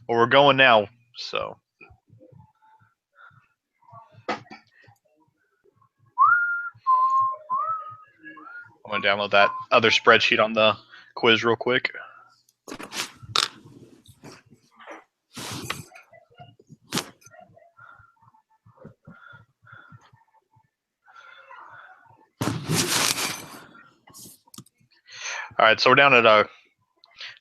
Well, we're going now, so. I'm going to download that other spreadsheet on the quiz real quick. All right, so we're down at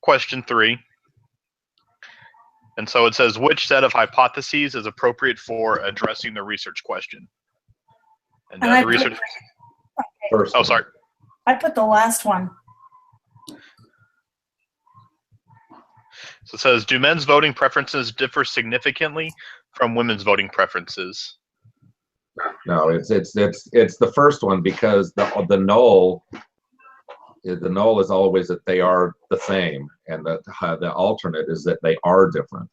question 3. And so it says, which set of hypotheses is appropriate for addressing the research question? And the research. First. Oh, sorry. I put the last one. So it says, do men's voting preferences differ significantly from women's voting preferences? No, it's the first one, because the null is always that they are the same, and the alternate is that they are different.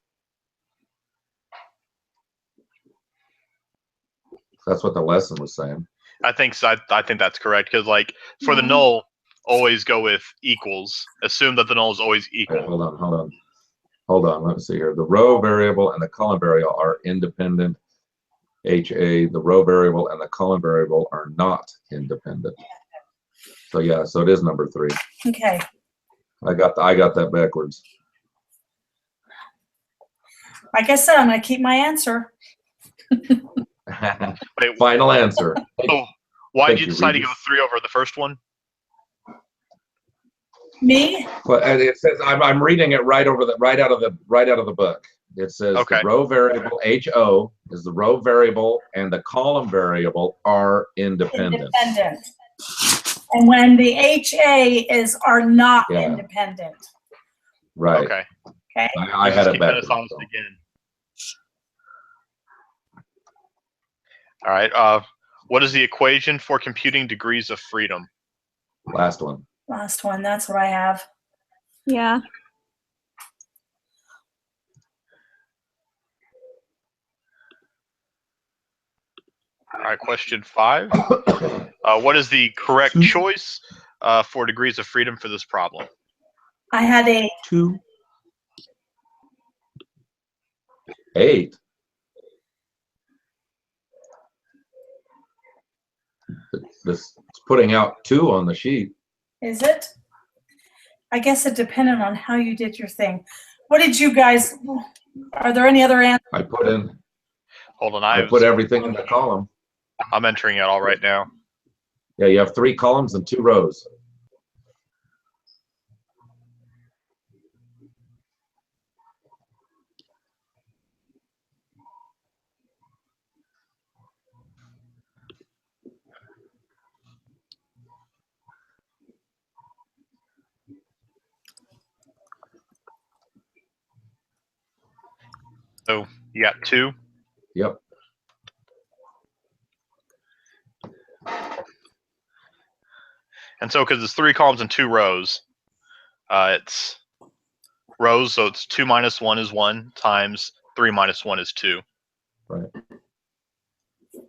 That's what the lesson was saying. I think so. I think that's correct, because like for the null, always go with equals. Assume that the null is always equal. Wait, hold on. Let me see here. The row variable and the column variable are independent. HA, the row variable and the column variable are not independent. So yeah, so it is number 3. Okay. I got that backwards. Like I said, I'm going to keep my answer. Wait, Final answer. so why did you decide to go 3 over the first one? Me? Well, and it says I'm reading it right out of the book. It says Okay. The row variable HO is the row variable and the column variable are independent. And when the HA are not Yeah. independent. Right. Okay. Okay. I had it Keep backwards. us honest again. All right. What is the equation for computing degrees of freedom? Last one. Last one. That's what I have. Yeah. All right. Question 5. What is the correct choice for degrees of freedom for this problem? I had 8. 2. 8. This it's putting out 2 on the sheet. Is it? I guess it depended on how you did your thing. What did you guys, are there any other answers? I put in. Hold on. I put everything in the column. I'm entering it all right now. Yeah, you have 3 columns and 2 rows. So you got 2. Yep. And so because it's 3 columns and 2 rows, it's rows, so it's 2 minus 1 is 1 times 3 minus 1 is 2. Right.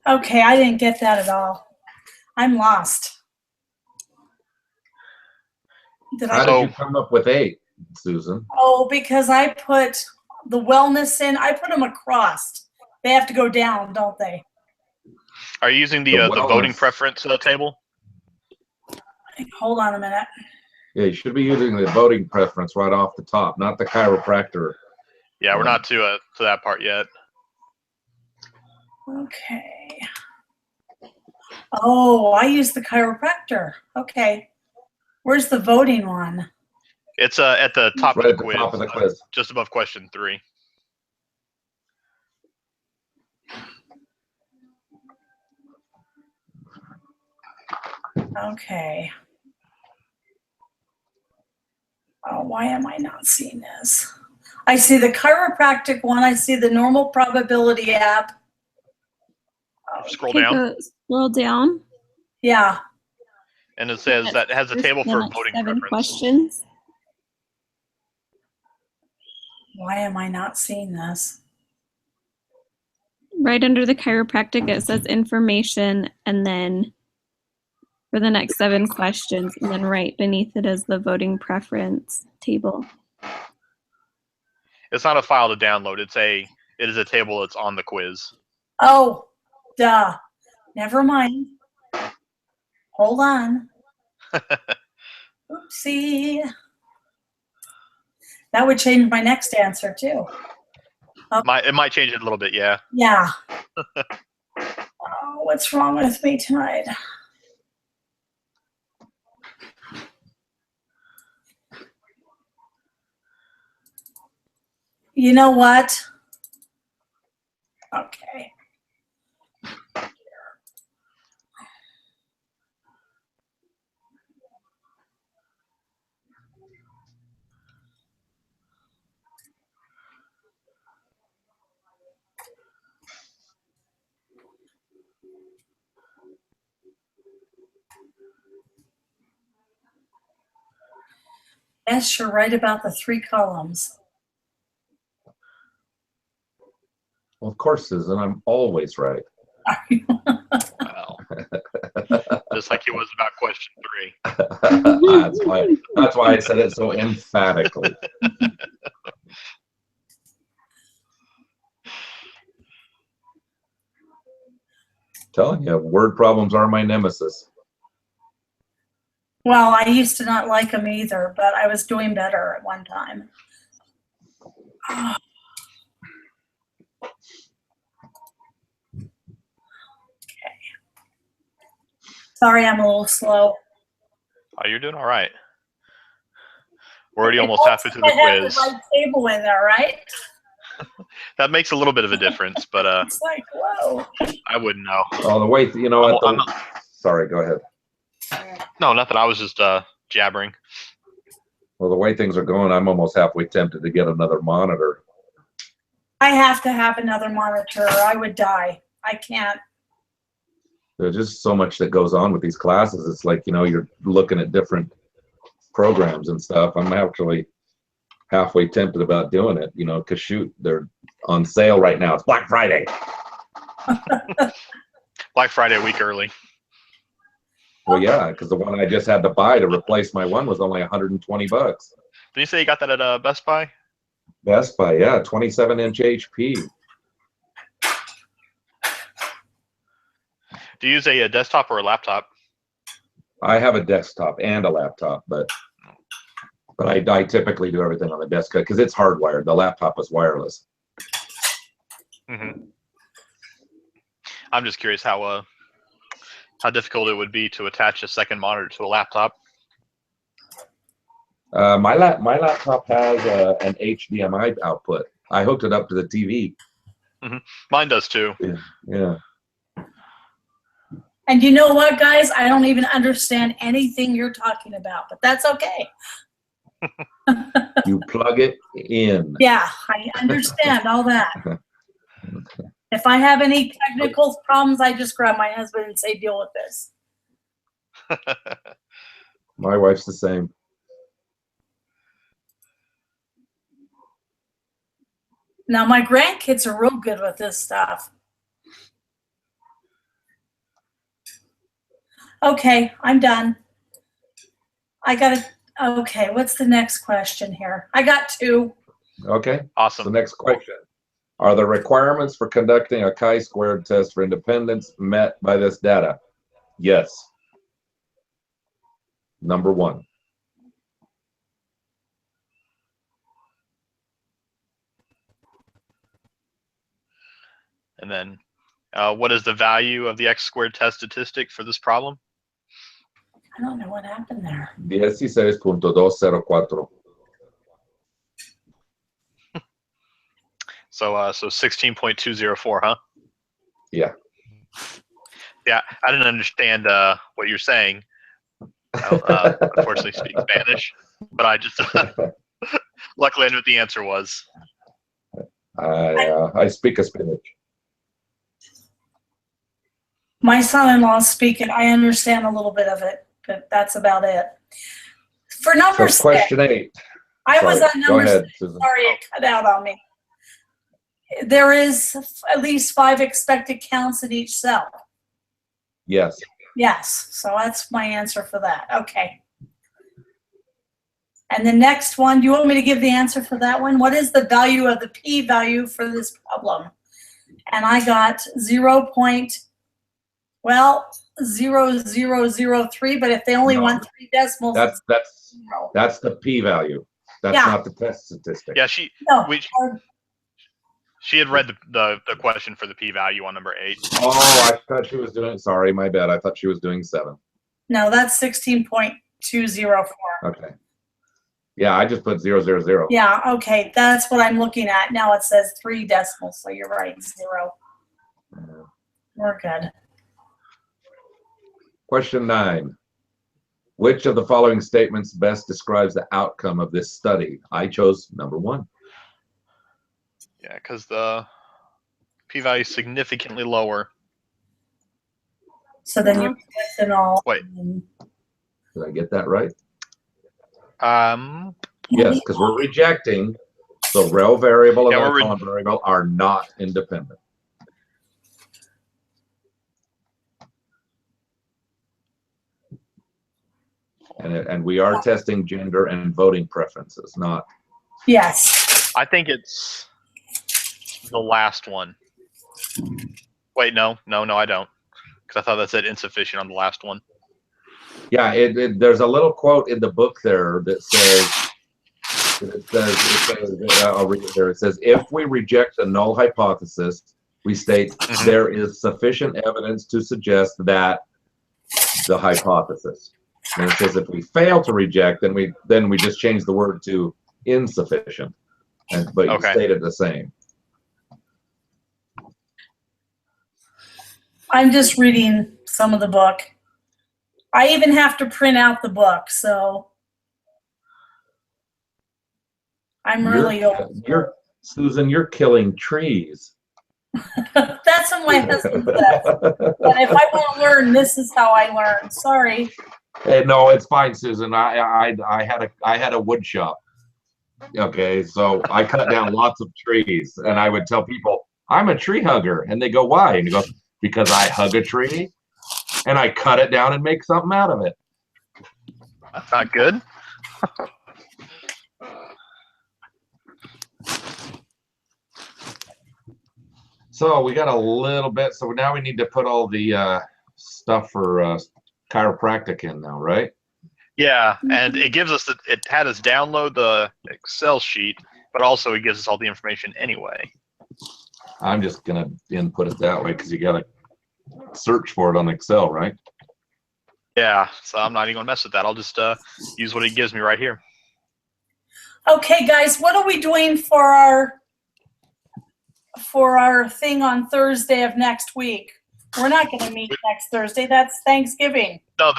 Okay, I didn't get that at all. I'm lost. How did you come up with 8, Susan? Oh, because I put the wellness in. I put them across. They have to go down, don't they? Are you using the voting preference table? Hold on a minute. Yeah, you should be using the voting preference right off the top, not the chiropractor. Yeah, we're not to that part yet. Okay. Oh, I used the chiropractor. Okay. Where's the voting one? It's at the top Right of at the the quiz, top of the quiz. just above question 3. Okay. Oh, why am I not seeing this? I see the chiropractic one. I see the normal probability app. Scroll Okay, down. scroll down. Yeah. And it says that it has a table for voting 7 preference. questions. Why am I not seeing this? Right under the chiropractic, it says information, and then for the next 7 questions, and then right beneath it is the voting preference table. It's not a file to download. It is a table that's on the quiz. Oh, duh. Never mind. Hold on. Oopsie. That would change my next answer too. It might change it a little bit, yeah. Yeah. Oh, what's wrong with me tonight? You know what? Okay. Yes, you're right about the 3 columns. Well, of course, Susan, I'm always right. Well, just like it was about question 3. That's why I said it so emphatically. Telling you, word problems are my nemesis. Well, I used to not like them either, but I was doing better at one time. Okay. Sorry, I'm a little slow. Oh, you're doing all right. We're already almost It halfway through helps the if I have quiz. the right table in there, right? That makes a little bit of a difference, but It's like, whoa. I wouldn't know. Oh, the way, you know what? I'm not- Sorry, go ahead. No, nothing. I was just jabbering. Well, the way things are going, I'm almost halfway tempted to get another monitor. I have to have another monitor or I would die. I can't. There's just so much that goes on with these classes. It's like, you know, you're looking at different programs and stuff. I'm actually halfway tempted about doing it, you know, because shoot, they're on sale right now. It's Black Friday. Black Friday a week early. Well, yeah, because the one I just had to buy to replace my one was only 120 bucks. Did you say you got that at Best Buy? Best Buy, yeah, 27-inch HP. Do you use a desktop or a laptop? I have a desktop and a laptop, but I typically do everything on the desktop because it's hardwired. The laptop is wireless. Mm-hmm. I'm just curious how difficult it would be to attach a second monitor to a laptop. My laptop has an HDMI output. I hooked it up to the TV. Mm-hmm. Mine does too. Yeah. And you know what, guys? I don't even understand anything you're talking about, but that's okay. You plug it in. Yeah, I understand all that. If I have any technical problems, I just grab my husband and say, deal with this. My wife's the same. Now, my grandkids are real good with this stuff. Okay, I'm done. Okay, what's the next question here? I got 2. Okay. Awesome. The next question. Are the requirements for conducting a chi-squared test for independence met by this data? Yes. Number 1. And then what is the value of the x-squared test statistic for this problem? I don't know what happened there. 16.204. So 16.204, huh? Yeah. Yeah, I didn't understand what you're saying. I unfortunately speak Spanish, but I just luckily I knew what the answer was. I speak a Spanish. My son-in-law speak it. I understand a little bit of it, but that's about it. For number So 6, question 8. I was Sorry, on go number ahead, 6. Susan. Sorry, it cut out on me. There is at least 5 expected counts in each cell. Yes. Yes, so that's my answer for that. Okay. And the next one, do you want me to give the answer for that one? What is the value of the p-value for this problem? And I got 0.0003, but if they only No. want 3 decimals, That's it's 0. that's the p-value. That's Yeah. not the test statistic. Yeah, No, she had read the question for the p-value on number 8. Oh, I thought she was doing. Sorry, my bad. I thought she was doing 7. no, that's 16.204. Okay. Yeah, I just put 000. Yeah, okay, that's what I'm looking at. Now it says 3 decimals, so you're right, 0. We're good. Question 9. Which of the following statements best describes the outcome of this study? I chose number 1. Yeah, because the p-value is significantly lower. So then you're mixing all. Wait. Did I get that right? Um, Yes, because we're rejecting the rel variable and Yeah, the we're column variable are not independent. And we are testing gender and voting preferences, not. Yes. I think it's the last one. Wait, no, I don't. Because I thought that said insufficient on the last one. Yeah, there's a little quote in the book there that says, I'll read it there. It says, if we reject the null hypothesis, we state there is sufficient evidence to suggest that the hypothesis. And it says if we fail to reject, then we just change the word to insufficient, but you state it the same. I'm just reading some of the book. I even have to print out the book, so I'm really old. Susan, you're killing trees. That's what my husband says. But if I want to learn, this is how I learn. Sorry. Hey, no, it's fine, Susan. I had a wood shop. Okay, so I cut down lots of trees, and I would tell people I'm a tree hugger, and they go, "Why?" And you go, "Because I hug a tree, and I cut it down and make something out of it." That's not good. So we got a little bit. So now we need to put all the stuff for chiropractic in now, right? Yeah, and it gives us it had us download the Excel sheet, but also it gives us all the information anyway. I'm just gonna input it that way because you gotta search for it on Excel, right? Yeah, so I'm not even gonna mess with that. I'll just use what it gives me right here. Okay, guys, what are we doing for our thing on Thursday of next week? We're not going to meet next Thursday. That's Thanksgiving. No,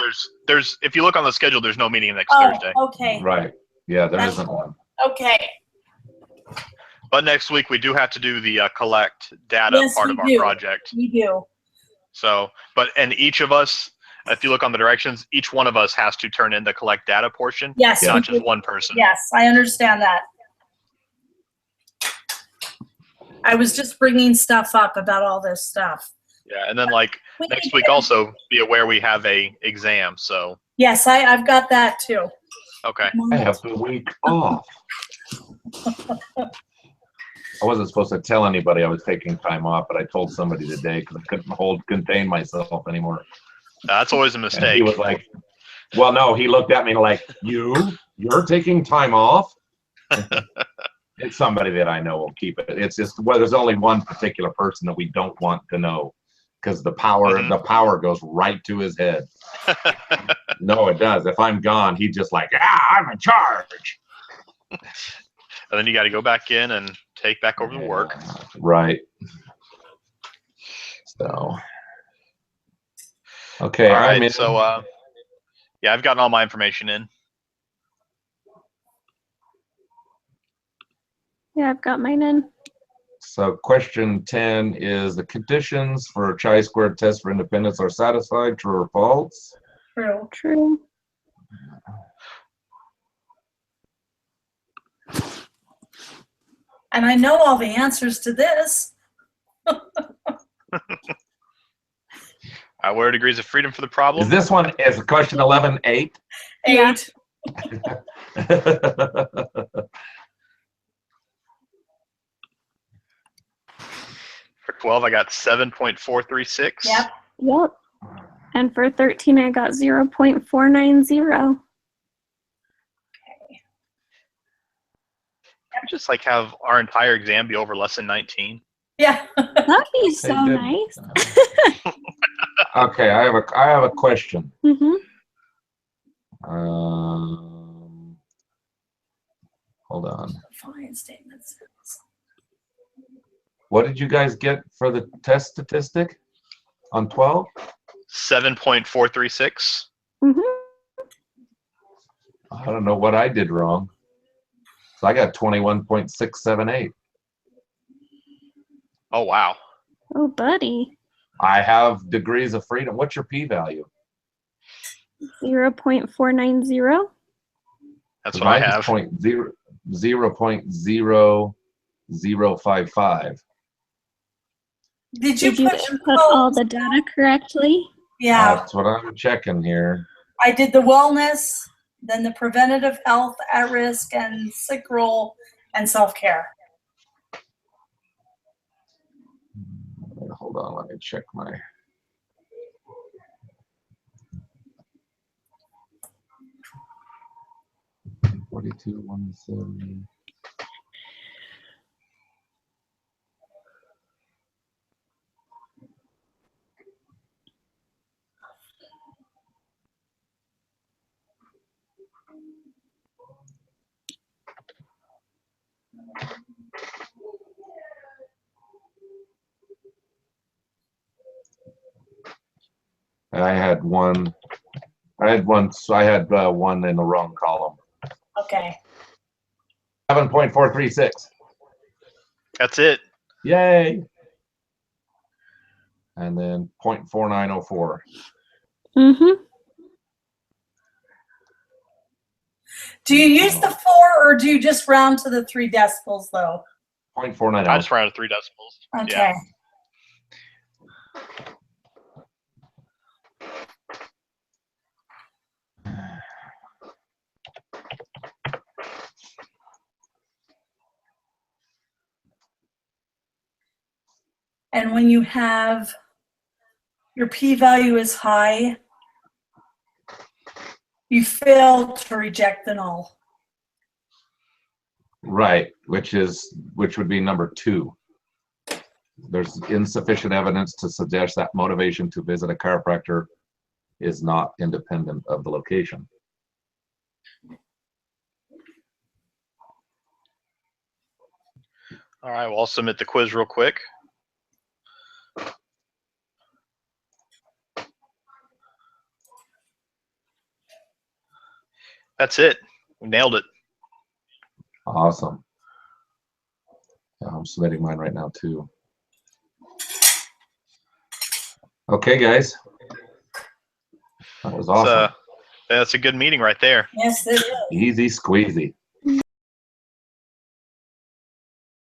there's if you look on the schedule, there's no meeting next Thursday. Okay. Right. Yeah, there isn't one. Okay. But next week we do have to do the collect data part of our project. We do. So, and each of us, if you look on the directions, each one of us has to turn in the collect data portion. Yes. Not just one person. Yes, I understand that. I was just bringing stuff up about all this stuff. Yeah, and then like next week also be aware we have a exam. So. Yes, I've got that too. Okay. I have the week off. I wasn't supposed to tell anybody I was taking time off, but I told somebody today because I couldn't contain myself anymore. That's always a mistake. And he was like, well, no, he looked at me like, you're taking time off? It's somebody that I know will keep it. It's just, well, there's only one particular person that we don't want to know because the power goes right to his head. No, it does. If I'm gone, he's just like, I'm in charge. And then you got to go back in and take back over the work. Right. So. Okay. All right. So, yeah, I've gotten all my information in. Yeah, I've got mine in. So question 10 is the conditions for a chi-squared test for independence are satisfied, true or false? True. True. And I know all the answers to this. What are degrees of freedom for the problem? Is this one, is question 11, 8? Eight. For 12, I got 7.436. Yep. Yep. And for 13, I got 0.490. Just like have our entire exam be over less than 19. Yeah. That'd be so They did. nice. Okay, I have a question. Mm-hmm. Hold on. Fine statements. What did you guys get for the test statistic on 12? 7.436. Mm-hmm. I don't know what I did wrong. So I got 21.678. Oh, wow. Oh, buddy. I have degrees of freedom. What's your p-value? 0.490. That's what I Mine is have. 0.00055. Did you Did you put input all the data correctly? Yeah, That's what I'm checking here. I did the wellness, then the preventative health, at risk, and sick role, and self-care. Hold on, let me check my. $42, $170. I had one. So I had one in the wrong column. Okay. 7.436. That's it. Yay! And then 0.4904. Mm-hmm. Do you use the 4 or do you just round to the 3 decibels though? 0.490. I just rounded 3 decibels. Okay. Yeah. And when you have your p-value is high, you fail to reject the null. Right, which would be number 2. There's insufficient evidence to suggest that motivation to visit a chiropractor is not independent of the location. All right, well, I'll submit the quiz real quick. That's it. We nailed it. Awesome. Yeah, I'm submitting mine right now too. Okay, guys. That was awesome. That's a good meeting right there. Yes, it is. Easy squeezy.